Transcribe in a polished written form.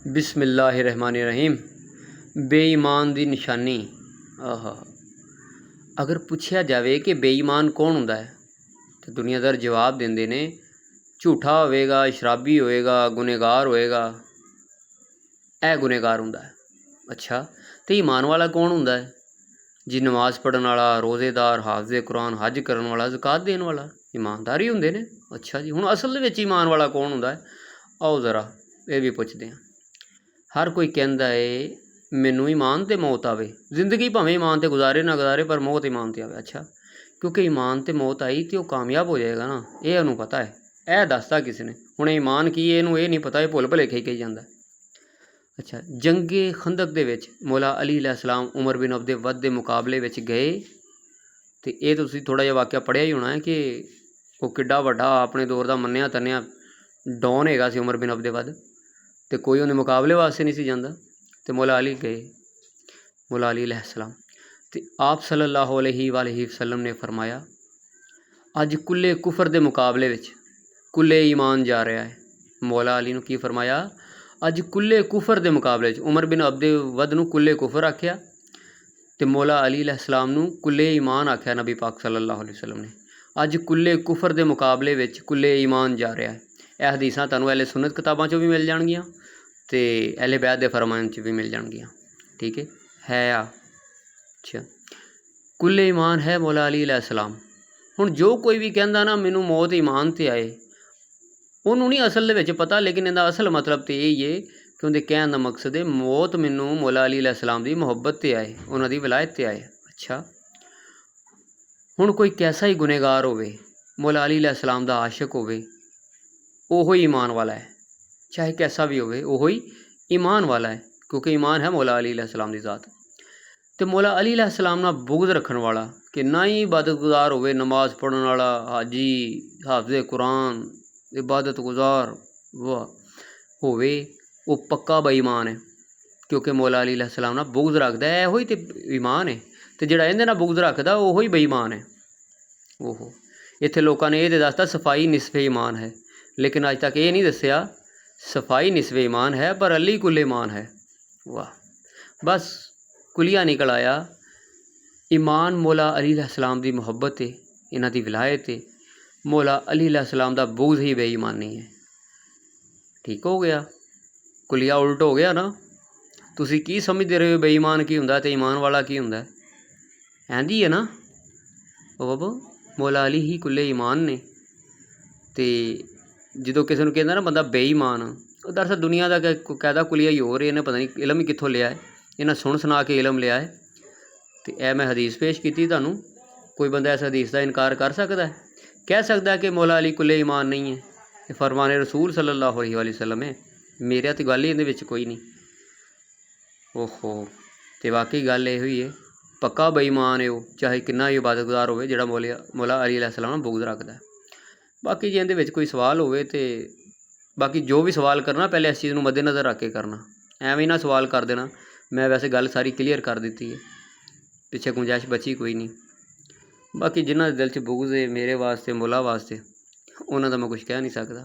बिस्मिल्लाहिर्रहमानिर्रहीम। बेईमान दी निशानी। आहा, अगर पुछया जाए कि बेईमान कौन हुंदा है तो दुनियादार जवाब देंदे ने झूठा होएगा, शराबी होएगा, गुनहगार होएगा, ए गुनहगार हुंदा है। अच्छा, तो ईमान वाला कौन हुंदा है? जी नमाज़ पढ़न वाला, रोज़ेदार, हाफ़िज़े कुरान, हज करन वाला, ज़कात देन वाला, ईमानदार ही हुंदे ने। अच्छा जी, हुण असल दे विच ईमान वाला कौन हुंदा है? आओ ज़रा ये भी पुछदे हां। हर कोई कहता है मैनू ईमान ते मौत आवे, जिंदगी भावें ईमान ते गुजारे ना गुजारे पर मौत ईमान ते आवे। अच्छा, क्योंकि ईमान ते मौत आई तो वह कामयाब हो जाएगा ना, ये उन्होंने पता है। यह दसता किसी ने, हुणे ईमान की है इनू ये नहीं पता, ये भुल भुलेखे कही जाता। अच्छा, जंगे खंदक दे विच मौला अली अलैहिस्सलाम उमर बिन अब्दे वद के मुकाबले विच गए तो ये तुसीं थोड़ा जिहा वाक़या पढ़िया ही होना है कि वो किड्डा वड्डा अपने दौर का मन्निया तन्निया डॉन हैगा सी उमर बिन अब्दे वद, तो कोई उन्हें मुकाबले वास्ते नहीं सी जांदा, तो मौला अली गए, मौला अली अलैहिस्सलाम। तो आप सल्लल्लाहु अलैहि वसल्लम ने फरमाया अज कुल्ले कुफर के मुकाबले विच कुल्ले ईमान जा रहा है। मौला अली ने की फरमाया, अज कुल्ले कुफर के मुकाबले उमर बिन अब्दे वद नूं कुल्ले कुफर आख्या तो मौला अली अलैहिस्सलाम नूं कुल्ले ईमान आख्या। नबी पाक सल्लल्लाहु अलैहि वसल्लम ने अज कुल्ले कुफर के मुकाबले विच कुल्ले ईमान जा रहा है। यह हदीसां तुहानूं अहले सुन्नत किताबां चों भी मिल जाणगियां ते अहले बैत दे फरमान च भी मिल जाणगियां। ठीक है आ। अच्छा, कुल्ले ईमान है मौला अली अलैहिस्सलाम। हुण जो कोई भी कहंदा ना मैनू मौत ईमान ते आए, उन्होंने नहीं असल दे विच पता, लेकिन इहदा असल मतलब तो यही है कि उनके कहने का मकसद है मौत मैनू मौला अली अलैहिस्सलाम की मुहब्बत ते आए, उन्हां दी विलायत ते आए। अच्छा, हुण कोई कैसा ही गुनहगार होवे मौला अली अलैहिस्सलाम दा आशिक होवे, ओहो ही ईमान वाला है। चाहे कैसा भी होवे ओहो ही ईमान वाला है, क्योंकि ईमान है मौला अली अलैहिस्सलाम दी ज़ात। तो मौला अली अलैहिस्सलाम नाल बुग़्ज़ रखण वाला कि ना ही इबादतगुज़ार होवे, नमाज़ पढ़न वाला, हाजी, हाफ़िज़े कुरान, इबादत गुज़ार वाह होवे, वो पक्का बेईमान है, क्योंकि मौला अली अलैहिस्सलाम नाल बुग़्ज़ रखदा है। इहो ही तो ईमान है, तो जिहड़ा इहदे नाल बुग़्ज़ रखदा ओहो ही बेईमान है। ओहो, इत्थे लोकां ने ये तो दसता सफाई निसफ़े ईमान है, लेकिन अज तक ये नहीं दस्या सफाई निसफ़े ईमान है पर अली कुल ईमान है। वाह, बस कुलिया निकल आया। ईमान मौला अली अलैहिस्सलाम की मुहब्बत है, इन्हां दी विलायत है, मौला अली अलैहिस्सलाम दा बुग़्ज़ ही बेईमानी है। ठीक हो गया, कुलिया उल्ट हो गया ना। तुसीं की समझदे रहे हो बेईमान की हुंदा ते ईमान वाला की हुंदा? इंज ही है ना। ओ बाबा, मौला अली ही कुल्ले ईमान ने। तो जो किसी को कहता ना बंदा बेईमान, दरअसल दुनिया का कायदा कुलिया ही हो रही, इन्हें पता नहीं इलम ही कितों लिया है, इन्हें सुन सुना के इलम लिया है। तो यह मैं हदीस पेश की तुहानूं, कोई बंदा इस हदीस का इनकार कर सकता है? कह सकता है कि मौला अली कुल्ले ईमान नहीं है, ये फरमाने रसूल सल्लल्लाहु अलैहि वसल्लम है। मेरे तो गल ही इहदे विच कोई नहीं। ओहो, तो वाकई गल ये हुई है, पक्का बेईमान है वो, चाहे कितना ही इबादतगुज़ार होवे जिहड़ा मौला अली अलैहिस्सलाम नाल बुग़्ज़ रखदा है। बाकी जे इहदे विच कोई सवाल होवे तो बाकी जो भी सवाल करना पहले इस चीज़ को मद्देनज़र रख के करना, एवं ना सवाल कर देना। मैं वैसे गल सारी क्लीयर कर दी है, पिछे गुंजाइश बची कोई नहीं। बाकी जिन्होंने दिल च बुग़्ज़ है मेरे वास्ते, मौला वास्ते, उन्होंने तो मैं कुछ कह नहीं सकता।